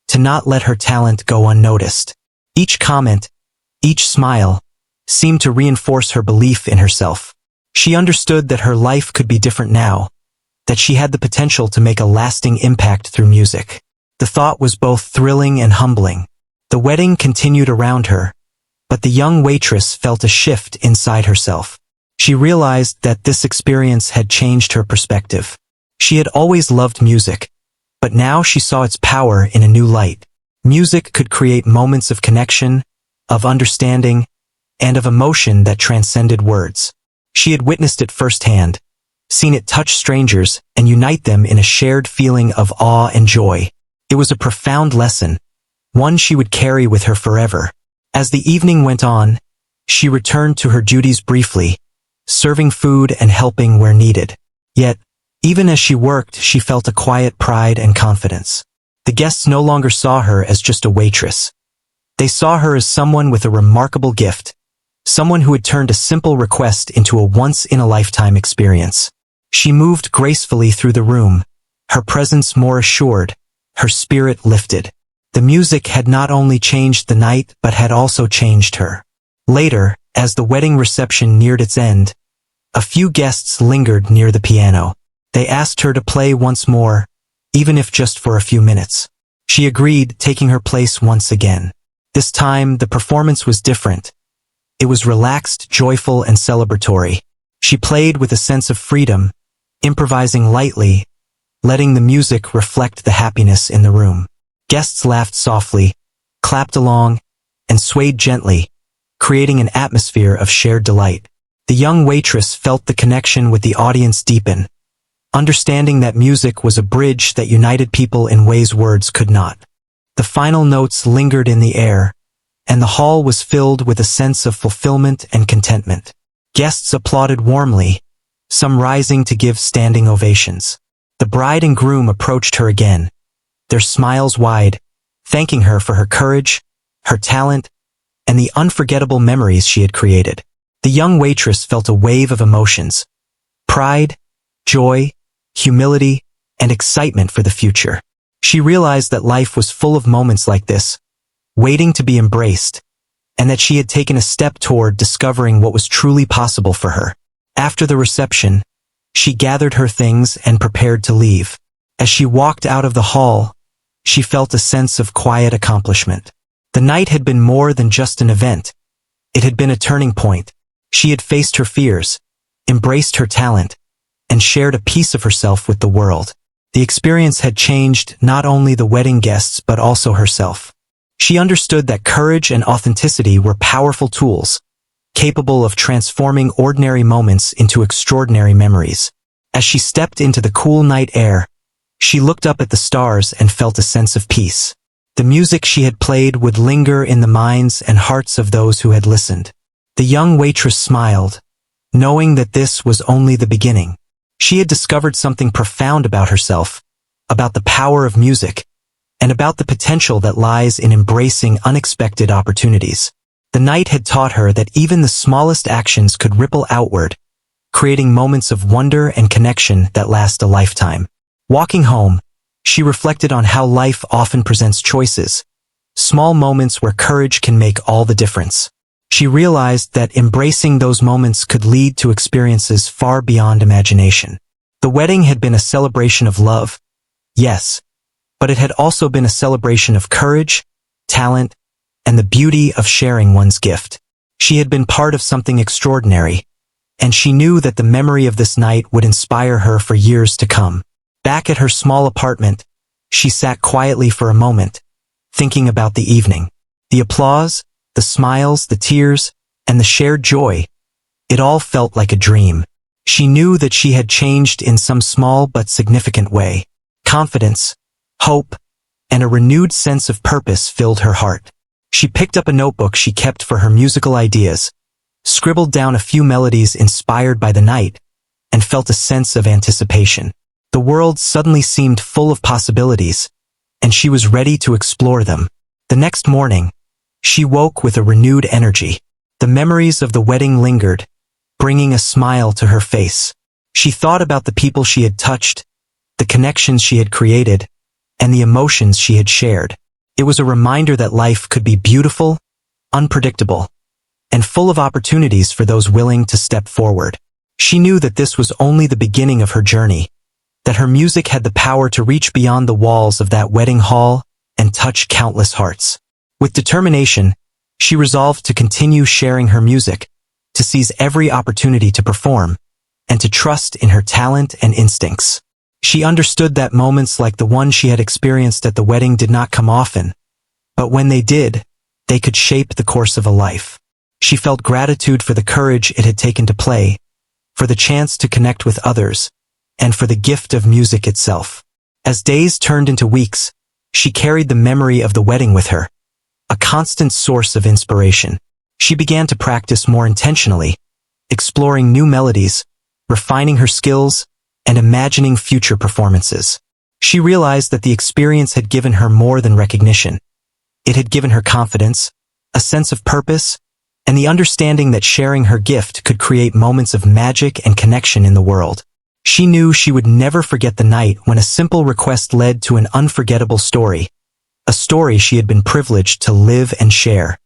[SPEAKER 1] to not let her talent go unnoticed. Each comment, each smile, seemed to reinforce her belief in herself. She understood that her life could be different now, that she had the potential to make a lasting impact through music. The thought was both thrilling and humbling. The wedding continued around her, but the young waitress felt a shift inside herself. She realized that this experience had changed her perspective. She had always loved music, but now she saw its power in a new light. Music could create moments of connection, of understanding, and of emotion that transcended words. She had witnessed it firsthand, seen it touch strangers and unite them in a shared feeling of awe and joy. It was a profound lesson, one she would carry with her forever. As the evening went on, she returned to her duties briefly, serving food and helping where needed. Yet, even as she worked, she felt a quiet pride and confidence. The guests no longer saw her as just a waitress. They saw her as someone with a remarkable gift, someone who had turned a simple request into a once-in-a-lifetime experience. She moved gracefully through the room, her presence more assured, her spirit lifted. The music had not only changed the night but had also changed her. Later, as the wedding reception neared its end, a few guests lingered near the piano. They asked her to play once more, even if just for a few minutes. She agreed, taking her place once again. This time, the performance was different. It was relaxed, joyful, and celebratory. She played with a sense of freedom, improvising lightly, letting the music reflect the happiness in the room. Guests laughed softly, clapped along, and swayed gently, creating an atmosphere of shared delight. The young waitress felt the connection with the audience deepen, understanding that music was a bridge that united people in ways words could not. The final notes lingered in the air, and the hall was filled with a sense of fulfillment and contentment. Guests applauded warmly, some rising to give standing ovations. The bride and groom approached her again, their smiles wide, thanking her for her courage, her talent, and the unforgettable memories she had created. The young waitress felt a wave of emotions: pride, joy, humility, and excitement for the future. She realized that life was full of moments like this, waiting to be embraced, and that she had taken a step toward discovering what was truly possible for her. After the reception, she gathered her things and prepared to leave. As she walked out of the hall, she felt a sense of quiet accomplishment. The night had been more than just an event. It had been a turning point. She had faced her fears, embraced her talent, and shared a piece of herself with the world. The experience had changed not only the wedding guests but also herself. She understood that courage and authenticity were powerful tools, capable of transforming ordinary moments into extraordinary memories. As she stepped into the cool night air, she looked up at the stars and felt a sense of peace. The music she had played would linger in the minds and hearts of those who had listened. The young waitress smiled, knowing that this was only the beginning. She had discovered something profound about herself, about the power of music, and about the potential that lies in embracing unexpected opportunities. The night had taught her that even the smallest actions could ripple outward, creating moments of wonder and connection that last a lifetime. Walking home, she reflected on how life often presents choices, small moments where courage can make all the difference. She realized that embracing those moments could lead to experiences far beyond imagination. The wedding had been a celebration of love, yes, but it had also been a celebration of courage, talent, and the beauty of sharing one's gift. She had been part of something extraordinary, and she knew that the memory of this night would inspire her for years to come. Back at her small apartment, she sat quietly for a moment, thinking about the evening. The applause, the smiles, the tears, and the shared joy. It all felt like a dream. She knew that she had changed in some small but significant way. Confidence, hope, and a renewed sense of purpose filled her heart. She picked up a notebook she kept for her musical ideas, scribbled down a few melodies inspired by the night, and felt a sense of anticipation. The world suddenly seemed full of possibilities, and she was ready to explore them. The next morning, she woke with a renewed energy. The memories of the wedding lingered, bringing a smile to her face. She thought about the people she had touched, the connections she had created, and the emotions she had shared. It was a reminder that life could be beautiful, unpredictable, and full of opportunities for those willing to step forward. She knew that this was only the beginning of her journey, that her music had the power to reach beyond the walls of that wedding hall and touch countless hearts. With determination, she resolved to continue sharing her music, to seize every opportunity to perform, and to trust in her talent and instincts. She understood that moments like the one she had experienced at the wedding did not come often, but when they did, they could shape the course of a life. She felt gratitude for the courage it had taken to play, for the chance to connect with others, and for the gift of music itself. As days turned into weeks, she carried the memory of the wedding with her, a constant source of inspiration. She began to practice more intentionally, exploring new melodies, refining her skills, and imagining future performances. She realized that the experience had given her more than recognition. It had given her confidence, a sense of purpose, and the understanding that sharing her gift could create moments of magic and connection in the world. She knew she would never forget the night when a simple request led to an unforgettable story, a story she had been privileged to live and share.